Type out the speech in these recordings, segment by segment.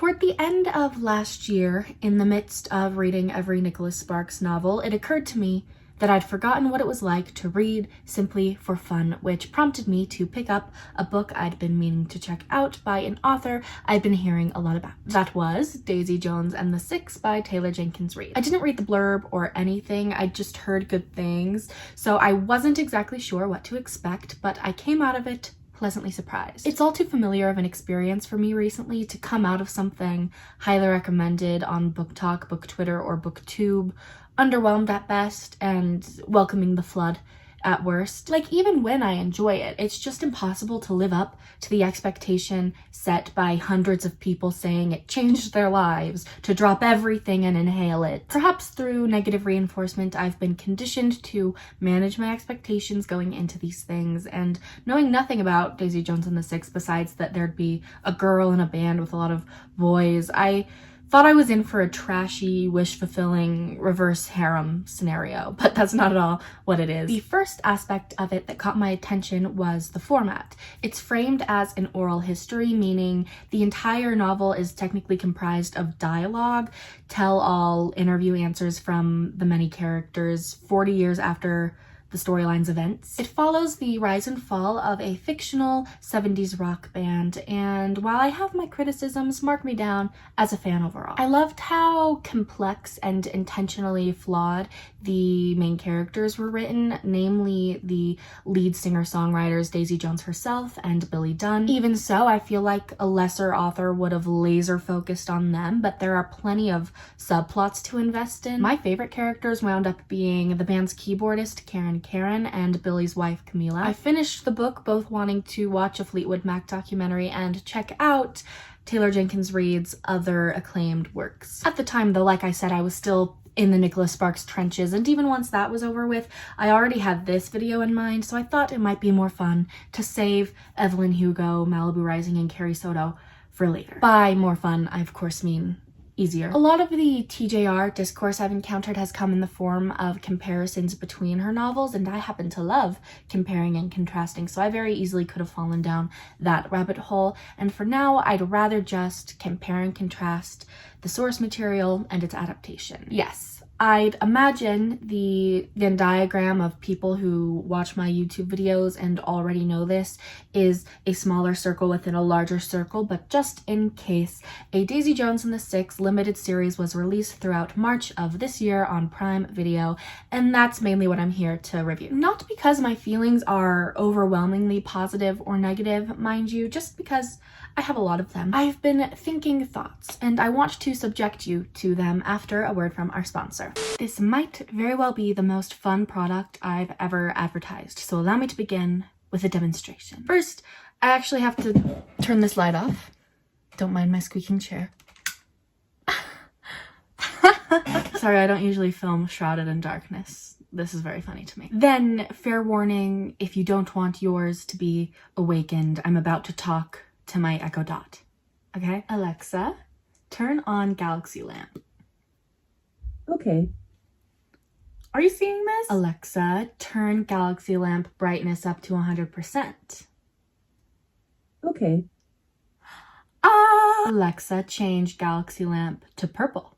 Toward the end of last year, in the midst of reading every Nicholas Sparks novel, it occurred to me that I'd forgotten what it was like to read simply for fun, which prompted me to pick up a book I'd been meaning to check out by an author I'd been hearing a lot about. That was Daisy Jones and the Six by Taylor Jenkins Reid. I didn't read the blurb or anything, I just heard good things, so I wasn't exactly sure what to expect, but I came out of it pleasantly surprised. It's all too familiar of an experience for me recently to come out of something highly recommended on Book Talk, Book Twitter, or BookTube, underwhelmed at best, and welcoming the flood at worst. Like, even when I enjoy it, it's just impossible to live up to the expectation set by hundreds of people saying it changed their lives, to drop everything and inhale it. Perhaps through negative reinforcement, I've been conditioned to manage my expectations going into these things, and knowing nothing about Daisy Jones and the Six besides that there'd be a girl in a band with a lot of boys, I thought I was in for a trashy, wish-fulfilling reverse harem scenario, but that's not at all what it is. The first aspect of it that caught my attention was the format. It's framed as an oral history, meaning the entire novel is technically comprised of dialogue, tell-all interview answers from the many characters 40 years after the storyline's events. It follows the rise and fall of a fictional 70s rock band, and while I have my criticisms, mark me down as a fan overall. I loved how complex and intentionally flawed the main characters were written, namely the lead singer-songwriters Daisy Jones herself and Billy Dunn. Even so, I feel like a lesser author would have laser focused on them, but there are plenty of subplots to invest in. My favorite characters wound up being the band's keyboardist Karen and Billy's wife Camila. I finished the book both wanting to watch a Fleetwood Mac documentary and check out Taylor Jenkins Reid's other acclaimed works. At the time though, like I said, I was still in the Nicholas Sparks trenches, and even once that was over with, I already had this video in mind, so I thought it might be more fun to save Evelyn Hugo, Malibu Rising, and Carrie Soto for later. By more fun, I of course mean easier. A lot of the TJR discourse I've encountered has come in the form of comparisons between her novels, and I happen to love comparing and contrasting, so I very easily could have fallen down that rabbit hole, and for now I'd rather just compare and contrast the source material and its adaptation. Yes, I'd imagine the Venn diagram of people who watch my YouTube videos and already know this is a smaller circle within a larger circle, but just in case, a Daisy Jones and the Six limited series was released throughout March of this year on Prime Video, and that's mainly what I'm here to review. Not because my feelings are overwhelmingly positive or negative, mind you, just because I have a lot of them. I've been thinking thoughts, and I want to subject you to them after a word from our sponsor. This might very well be the most fun product I've ever advertised, so allow me to begin with a demonstration. First, I actually have to turn this light off. Don't mind my squeaking chair. Sorry, I don't usually film shrouded in darkness. This is very funny to me. Then, fair warning, if you don't want yours to be awakened, I'm about to talk to my Echo Dot. Okay? Alexa, turn on Galaxy Lamp. Okay. Are you seeing this? Alexa, turn Galaxy Lamp brightness up to 100%. Okay. Alexa, change Galaxy Lamp to purple.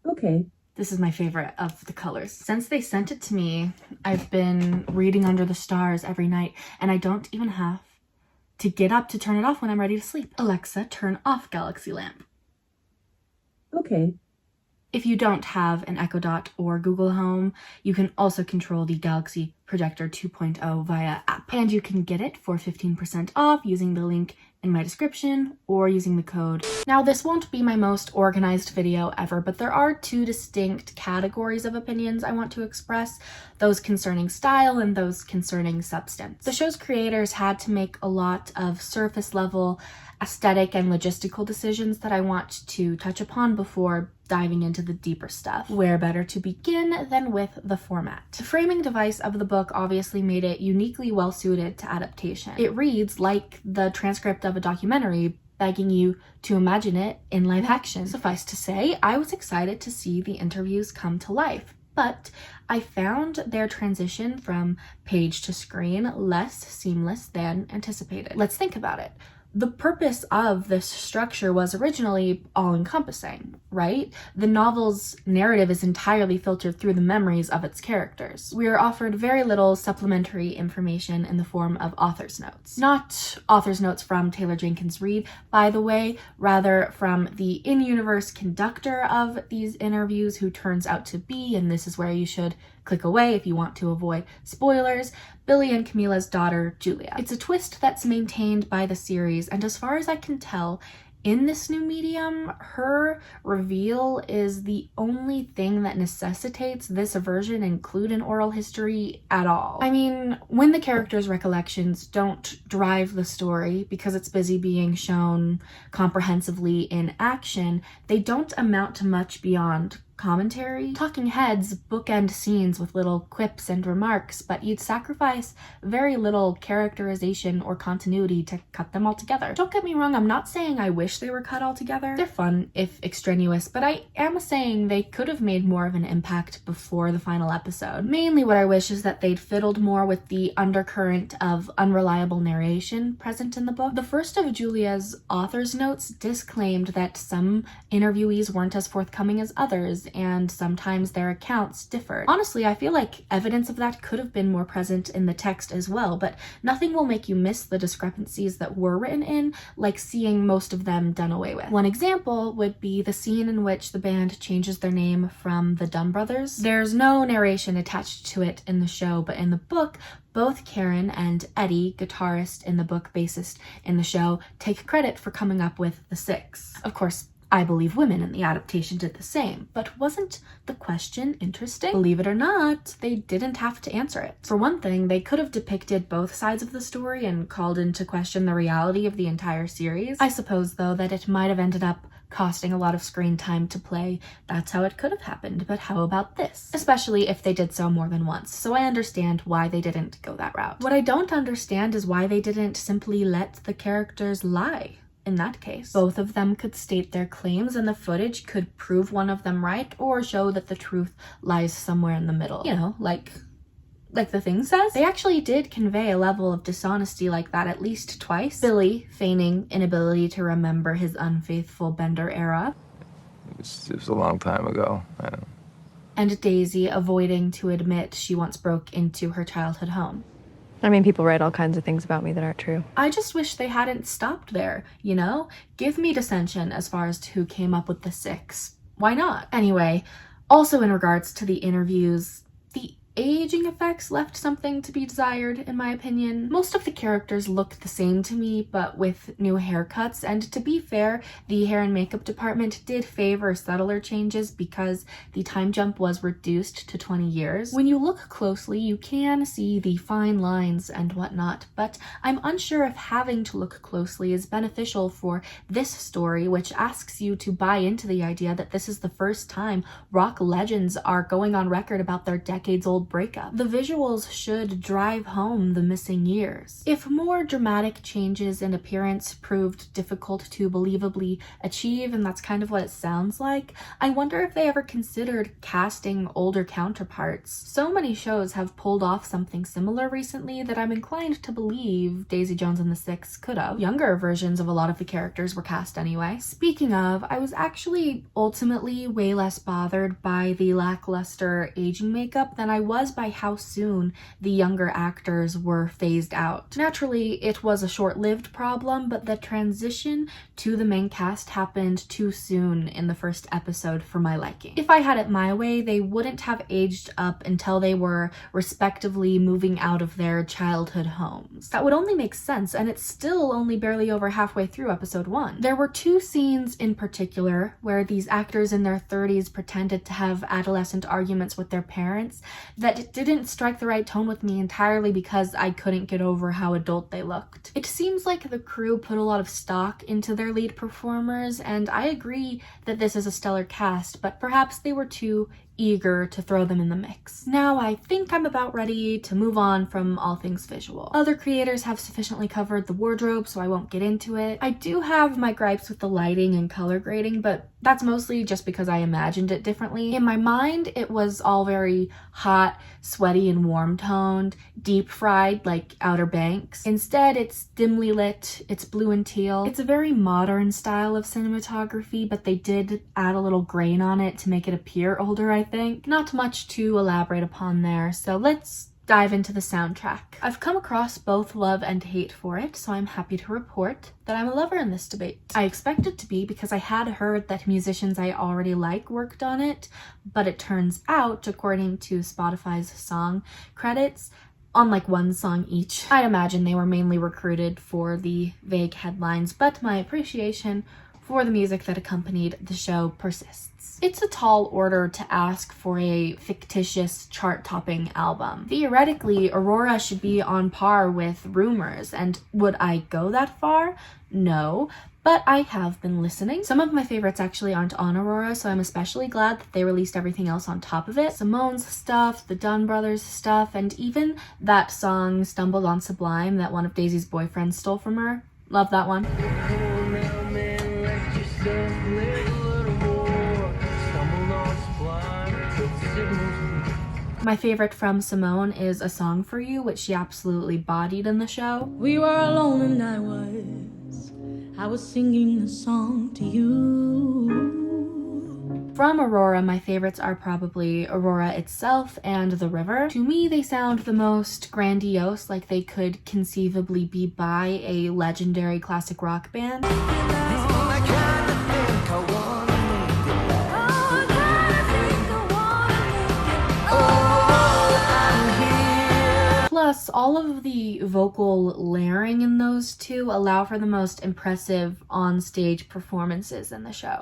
Okay. This is my favorite of the colors. Since they sent it to me, I've been reading under the stars every night, and I don't even have to get up to turn it off when I'm ready to sleep. Alexa, turn off Galaxy Lamp. Okay. If you don't have an Echo Dot or Google Home, you can also control the Galaxy Projector 2.0 via app. And you can get it for 15% off using the link in my description or using the code. Now, this won't be my most organized video ever, but there are two distinct categories of opinions I want to express, those concerning style and those concerning substance. The show's creators had to make a lot of surface level aesthetic and logistical decisions that I want to touch upon before diving into the deeper stuff. Where better to begin than with the format? The framing device of the book obviously made it uniquely well suited to adaptation. It reads like the transcript of a documentary, begging you to imagine it in live action. Suffice to say, I was excited to see the interviews come to life, but I found their transition from page to screen less seamless than anticipated. Let's think about it. the purpose of this structure was originally all-encompassing, right? The novel's narrative is entirely filtered through the memories of its characters. We are offered very little supplementary information in the form of author's notes. Not author's notes from Taylor Jenkins Reid, by the way, rather from the in-universe conductor of these interviews, who turns out to be, and this is where you should click away if you want to avoid spoilers, Billy and Camila's daughter, Julia. It's a twist that's maintained by the series, and as far as I can tell, in this new medium, her reveal is the only thing that necessitates this version include an oral history at all. I mean, when the characters' recollections don't drive the story because it's busy being shown comprehensively in action, they don't amount to much beyond commentary. Talking heads bookend scenes with little quips and remarks, but you'd sacrifice very little characterization or continuity to cut them all together. Don't get me wrong, I'm not saying I wish they were cut all together. They're fun, if extraneous, but I am saying they could have made more of an impact before the final episode. Mainly what I wish is that they'd fiddled more with the undercurrent of unreliable narration present in the book. The first of Julia's author's notes disclaimed that some interviewees weren't as forthcoming as others, and sometimes their accounts differed. Honestly, I feel like evidence of that could have been more present in the text as well, but nothing will make you miss the discrepancies that were written in, like seeing most of them done away with. One example would be the scene in which the band changes their name from the Dumb Brothers. There's no narration attached to it in the show, but in the book, both Karen and Eddie, guitarist in the book, bassist in the show, take credit for coming up with the 6. Of course, I believe women in the adaptation did the same, but wasn't the question interesting? Believe it or not, they didn't have to answer it. For one thing, they could have depicted both sides of the story and called into question the reality of the entire series. I suppose, though, that it might have ended up costing a lot of screen time to play. That's how it could have happened, but how about this? Especially if they did so more than once, so I understand why they didn't go that route. What I don't understand is why they didn't simply let the characters lie. In that case, both of them could state their claims and the footage could prove one of them right or show that the truth lies somewhere in the middle. You know, like the thing says. They actually did convey a level of dishonesty like that at least twice. Billy feigning inability to remember his unfaithful Bender era. It was a long time ago. I know. And Daisy avoiding to admit she once broke into her childhood home. I mean, people write all kinds of things about me that aren't true. I just wish they hadn't stopped there, you know? Give me dissension as far as to who came up with the 6. Why not? Anyway, also in regards to the interviews, the aging effects left something to be desired, in my opinion. Most of the characters looked the same to me, but with new haircuts, and to be fair, the hair and makeup department did favor subtler changes because the time jump was reduced to 20 years. When you look closely, you can see the fine lines and whatnot, but I'm unsure if having to look closely is beneficial for this story, which asks you to buy into the idea that this is the first time rock legends are going on record about their decades-old breakup. The visuals should drive home the missing years. If more dramatic changes in appearance proved difficult to believably achieve, and that's kind of what it sounds like, I wonder if they ever considered casting older counterparts. So many shows have pulled off something similar recently that I'm inclined to believe Daisy Jones and the Six could have. Younger versions of a lot of the characters were cast anyway. Speaking of, I was actually ultimately way less bothered by the lackluster aging makeup than I was by how soon the younger actors were phased out. Naturally, it was a short-lived problem, but the transition to the main cast happened too soon in the first episode for my liking. If I had it my way, they wouldn't have aged up until they were respectively moving out of their childhood homes. That would only make sense, and it's still only barely over halfway through episode 1. There were 2 scenes in particular where these actors in their 30s pretended to have adolescent arguments with their parents that didn't strike the right tone with me entirely because I couldn't get over how adult they looked. It seems like the crew put a lot of stock into their lead performers, and I agree that this is a stellar cast, but perhaps they were too eager to throw them in the mix. Now I think I'm about ready to move on from all things visual. Other creators have sufficiently covered the wardrobe, so I won't get into it. I do have my gripes with the lighting and color grading, but that's mostly just because I imagined it differently. In my mind, it was all very hot, sweaty, and warm-toned, deep-fried like Outer Banks. Instead, it's dimly lit, it's blue and teal. It's a very modern style of cinematography, but they did add a little grain on it to make it appear older, I think. Not much to elaborate upon there, so let's dive into the soundtrack. I've come across both love and hate for it, so I'm happy to report that I'm a lover in this debate. I expected to be because I had heard that musicians I already like worked on it, but it turns out, according to Spotify's song credits, on like one song each. I imagine they were mainly recruited for the vague headlines, but my appreciation for the music that accompanied the show persists. It's a tall order to ask for a fictitious chart-topping album. Theoretically, Aurora should be on par with Rumors, and would I go that far? No, but I have been listening. Some of my favorites actually aren't on Aurora, so I'm especially glad that they released everything else on top of it. Simone's stuff, the Dunn Brothers stuff, and even that song Stumbled on Sublime that one of Daisy's boyfriends stole from her. Love that one. My favorite from Simone is A Song for You, which she absolutely bodied in the show. We were alone and I was singing a song to you. From Aurora, my favorites are probably Aurora itself and The River. To me, they sound the most grandiose, like they could conceivably be by a legendary classic rock band. Plus, all of the vocal layering in those two allow for the most impressive on-stage performances in the show.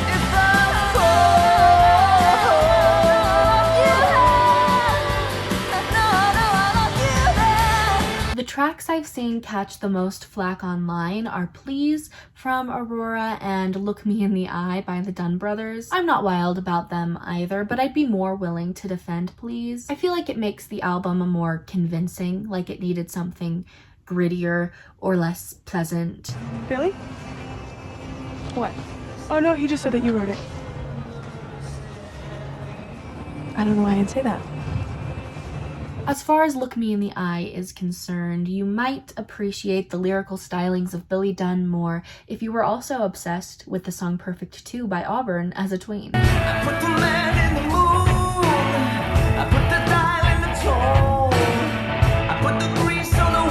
The tracks I've seen catch the most flack online are Please from Aurora and Look Me in the Eye by the Dunn Brothers. I'm not wild about them either, but I'd be more willing to defend Please. I feel like it makes the album more convincing, like it needed something grittier or less pleasant. Billy? What? Oh no, he just said that you wrote it. I don't know why I'd say that. As far as Look Me in the Eye is concerned, you might appreciate the lyrical stylings of Billy Dunn more if you were also obsessed with the song Perfect 2 by Auburn as a tween. I put the man in the moon, I put the dial in the tone, I put the grease on the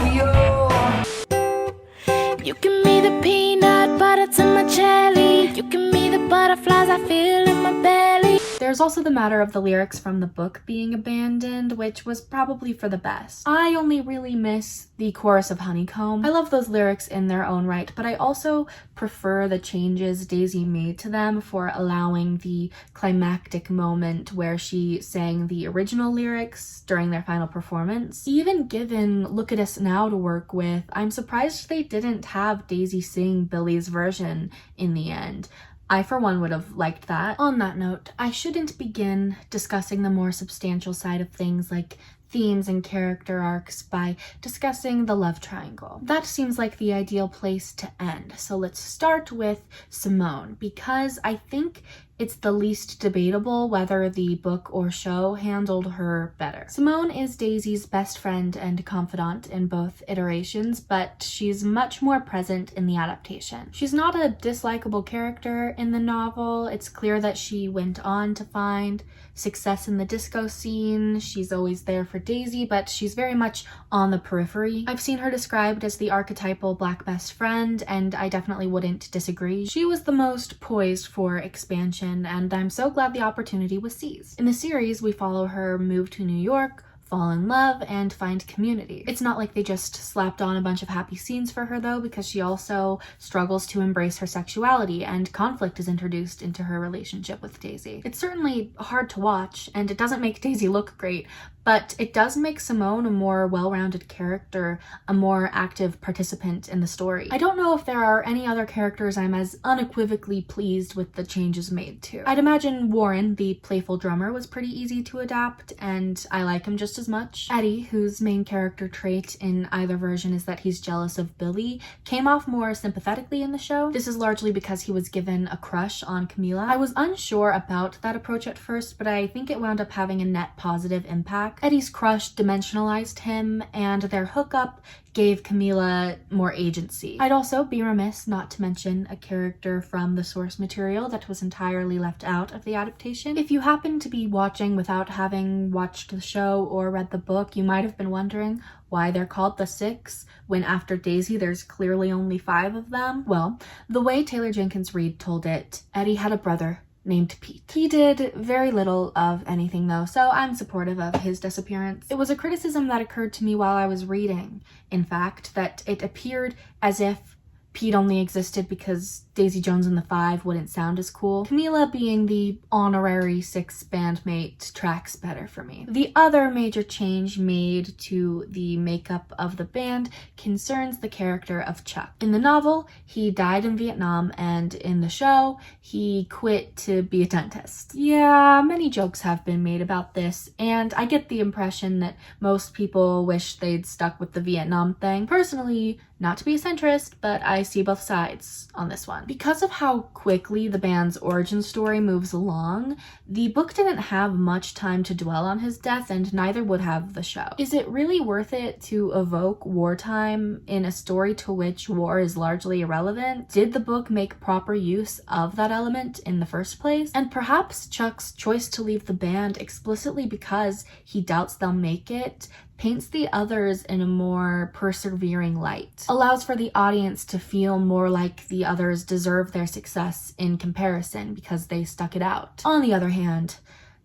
wheel. You give me the peanut butter to my jelly. You give me the butterflies I feel in my belly. There's also the matter of the lyrics from the book being abandoned, which was probably for the best. I only really miss the chorus of Honeycomb. I love those lyrics in their own right, but I also prefer the changes Daisy made to them for allowing the climactic moment where she sang the original lyrics during their final performance. Even given Look at Us Now to work with, I'm surprised they didn't have Daisy sing Billy's version in the end. I, for one, would have liked that. On that note, I shouldn't begin discussing the more substantial side of things like themes and character arcs by discussing the love triangle. That seems like the ideal place to end, so let's start with Simone, because I think it's the least debatable whether the book or show handled her better. Simone is Daisy's best friend and confidant in both iterations, but she's much more present in the adaptation. She's not a dislikable character in the novel. It's clear that she went on to find success in the disco scene. She's always there for Daisy, but she's very much on the periphery. I've seen her described as the archetypal black best friend, and I definitely wouldn't disagree. She was the most poised for expansion, and I'm so glad the opportunity was seized. In the series, we follow her move to New York, fall in love and find community. It's not like they just slapped on a bunch of happy scenes for her though, because she also struggles to embrace her sexuality and conflict is introduced into her relationship with Daisy. It's certainly hard to watch and it doesn't make Daisy look great, but it does make Simone a more well-rounded character, a more active participant in the story. I don't know if there are any other characters I'm as unequivocally pleased with the changes made to. I'd imagine Warren, the playful drummer, was pretty easy to adapt, and I like him just as much. Eddie, whose main character trait in either version is that he's jealous of Billy, came off more sympathetically in the show. This is largely because he was given a crush on Camila. I was unsure about that approach at first, but I think it wound up having a net positive impact. Eddie's crush dimensionalized him, and their hookup gave Camila more agency. I'd also be remiss not to mention a character from the source material that was entirely left out of the adaptation. If you happen to be watching without having watched the show or read the book, you might have been wondering why they're called the Six, when after Daisy there's clearly only 5 of them. Well, the way Taylor Jenkins Reid told it, Eddie had a brother named Pete. He did very little of anything though, so I'm supportive of his disappearance. It was a criticism that occurred to me while I was reading, in fact, that it appeared as if Pete only existed because Daisy Jones and the Five wouldn't sound as cool. Camila being the honorary 6 bandmate tracks better for me. The other major change made to the makeup of the band concerns the character of Chuck. In the novel, he died in Vietnam, and in the show, he quit to be a dentist. Yeah, many jokes have been made about this, and I get the impression that most people wish they'd stuck with the Vietnam thing. Personally, not to be a centrist, but I see both sides on this one. Because of how quickly the band's origin story moves along, the book didn't have much time to dwell on his death, and neither would have the show. Is it really worth it to evoke wartime in a story to which war is largely irrelevant? Did the book make proper use of that element in the first place? And perhaps Chuck's choice to leave the band explicitly because he doubts they'll make it paints the others in a more persevering light, allows for the audience to feel more like the others deserve their success in comparison because they stuck it out. On the other hand,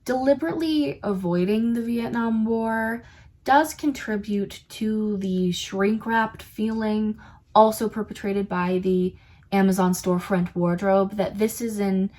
deliberately avoiding the Vietnam War does contribute to the shrink-wrapped feeling also perpetrated by the Amazon storefront wardrobe that this is an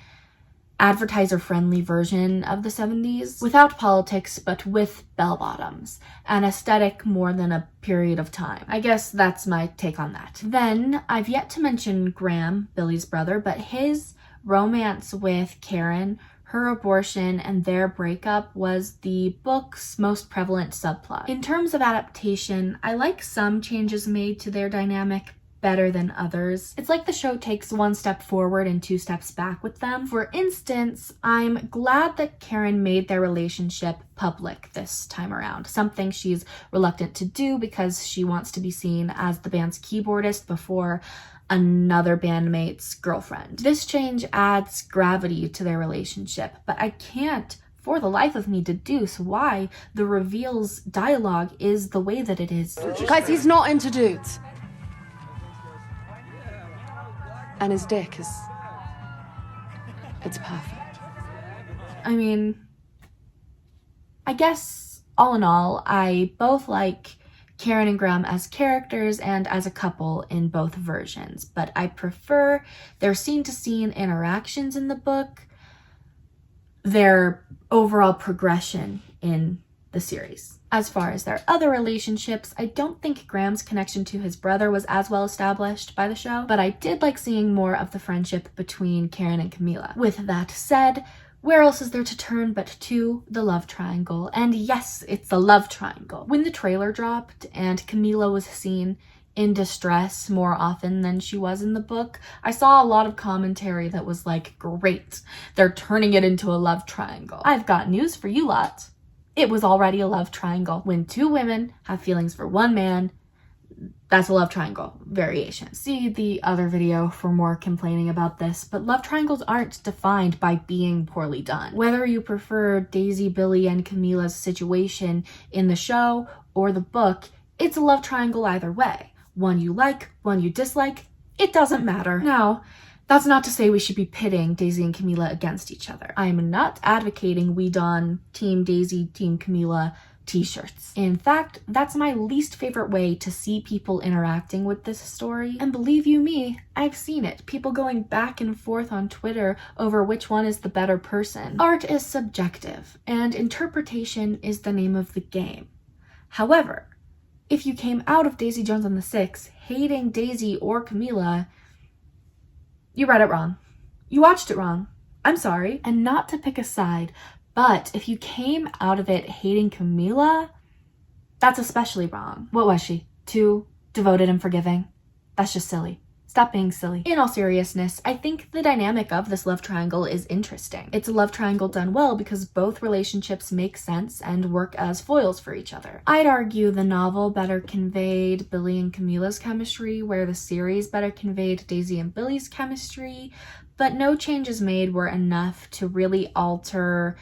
advertiser-friendly version of the 70s, without politics but with bell-bottoms, an aesthetic more than a period of time. I guess that's my take on that. Then, I've yet to mention Graham, Billy's brother, but his romance with Karen, her abortion, and their breakup was the book's most prevalent subplot. In terms of adaptation, I like some changes made to their dynamic better than others. It's like the show takes 1 step forward and 2 steps back with them. For instance, I'm glad that Karen made their relationship public this time around, something she's reluctant to do because she wants to be seen as the band's keyboardist before another bandmate's girlfriend. This change adds gravity to their relationship, but I can't for the life of me deduce why the reveal's dialogue is the way that it is. Guys, he's not into dudes. And his dick is... it's perfect. I mean, I guess all in all, I both like Karen and Graham as characters and as a couple in both versions, but I prefer their scene-to-scene interactions in the book, their overall progression in the series. As far as their other relationships, I don't think Graham's connection to his brother was as well established by the show, but I did like seeing more of the friendship between Karen and Camila. With that said, where else is there to turn but to the love triangle? And yes, it's a love triangle. When the trailer dropped and Camila was seen in distress more often than she was in the book, I saw a lot of commentary that was like, great, they're turning it into a love triangle. I've got news for you lot. It was already a love triangle. When 2 women have feelings for 1 man, that's a love triangle variation. See the other video for more complaining about this, but love triangles aren't defined by being poorly done. Whether you prefer Daisy, Billy, and Camila's situation in the show or the book, it's a love triangle either way. One you like, one you dislike, it doesn't matter. Now, that's not to say we should be pitting Daisy and Camila against each other. I am not advocating we don Team Daisy, Team Camila t-shirts. In fact, that's my least favorite way to see people interacting with this story. And believe you me, I've seen it. People going back and forth on Twitter over which one is the better person. Art is subjective, and interpretation is the name of the game. However, if you came out of Daisy Jones and the Six hating Daisy or Camila, you read it wrong. You watched it wrong. I'm sorry. And not to pick a side, but if you came out of it hating Camila, that's especially wrong. What was she? Too devoted and forgiving? That's just silly. Stop being silly. In all seriousness, I think the dynamic of this love triangle is interesting. It's a love triangle done well because both relationships make sense and work as foils for each other. I'd argue the novel better conveyed Billy and Camila's chemistry, where the series better conveyed Daisy and Billy's chemistry, but no changes made were enough to really alter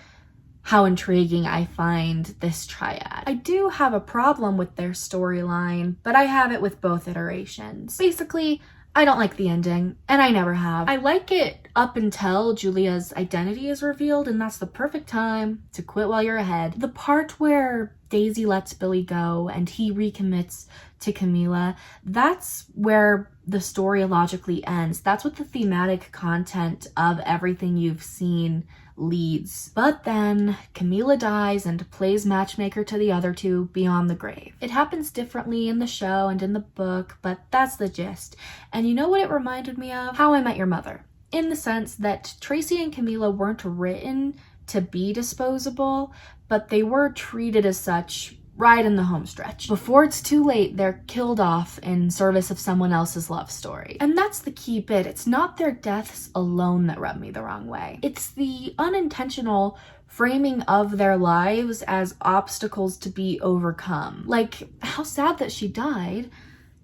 how intriguing I find this triad. I do have a problem with their storyline, but I have it with both iterations. Basically, I don't like the ending, and I never have. I like it up until Julia's identity is revealed, and that's the perfect time to quit while you're ahead. The part where Daisy lets Billy go and he recommits to Camila, that's where the story logically ends. That's what the thematic content of everything you've seen leads. But then Camila dies and plays matchmaker to the other two beyond the grave. It happens differently in the show and in the book, but that's the gist. And you know what it reminded me of? How I Met Your Mother. In the sense that Tracy and Camila weren't written to be disposable, but they were treated as such right in the home stretch. Before it's too late, they're killed off in service of someone else's love story. And that's the key bit. It's not their deaths alone that rub me the wrong way. It's the unintentional framing of their lives as obstacles to be overcome. Like, how sad that she died,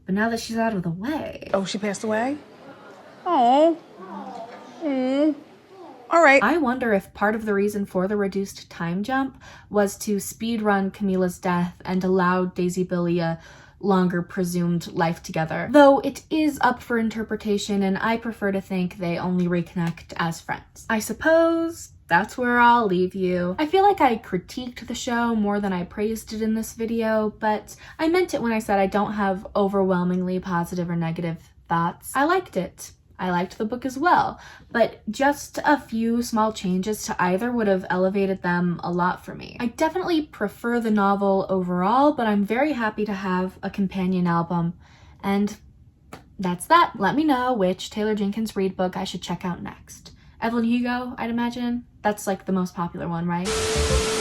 but now that she's out of the way. Oh, she passed away? Oh. All right. I wonder if part of the reason for the reduced time jump was to speedrun Camila's death and allow Daisy Billy a longer presumed life together. Though it is up for interpretation, and I prefer to think they only reconnect as friends. I suppose that's where I'll leave you. I feel like I critiqued the show more than I praised it in this video, but I meant it when I said I don't have overwhelmingly positive or negative thoughts. I liked it. I liked the book as well, but just a few small changes to either would have elevated them a lot for me. I definitely prefer the novel overall, but I'm very happy to have a companion album. And that's that. Let me know which Taylor Jenkins Reid book I should check out next. Evelyn Hugo, I'd imagine. That's like the most popular one, right?